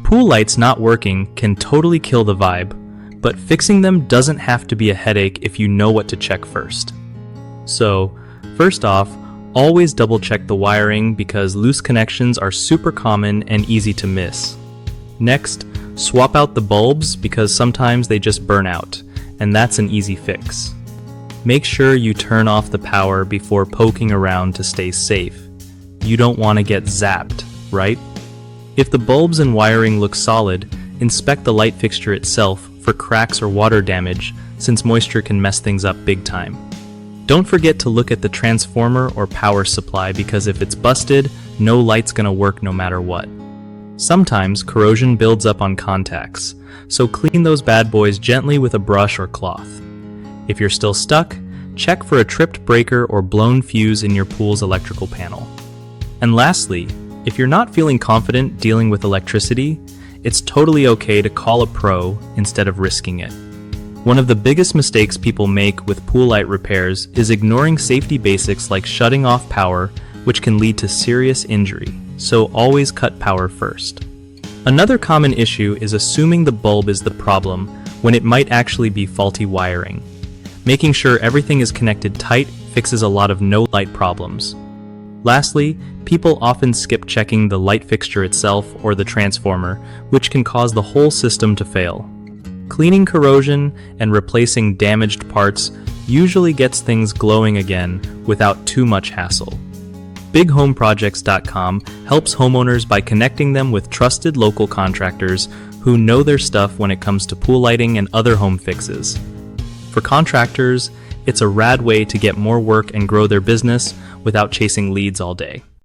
Pool lights not working can totally kill the vibe, but fixing them doesn't have to be a headache if you know what to check first. So, first off, always double check the wiring because loose connections are super common and easy to miss. Next, swap out the bulbs because sometimes they just burn out, and that's an easy fix. Make sure you turn off the power before poking around to stay safe. You don't want to get zapped, right? If the bulbs and wiring look solid, inspect the light fixture itself for cracks or water damage, since moisture can mess things up big time. Don't forget to look at the transformer or power supply because if it's busted, no light's gonna work no matter what. Sometimes corrosion builds up on contacts, so clean those bad boys gently with a brush or cloth. If you're still stuck, check for a tripped breaker or blown fuse in your pool's electrical panel. And lastly, if you're not feeling confident dealing with electricity, it's totally okay to call a pro instead of risking it. One of the biggest mistakes people make with pool light repairs is ignoring safety basics like shutting off power, which can lead to serious injury, so always cut power first. Another common issue is assuming the bulb is the problem when it might actually be faulty wiring. Making sure everything is connected tight fixes a lot of no-light problems. Lastly, people often skip checking the light fixture itself or the transformer, which can cause the whole system to fail. Cleaning corrosion and replacing damaged parts usually gets things glowing again without too much hassle. BigHomeProjects.com helps homeowners by connecting them with trusted local contractors who know their stuff when it comes to pool lighting and other home fixes. For contractors, it's a rad way to get more work and grow their business without chasing leads all day.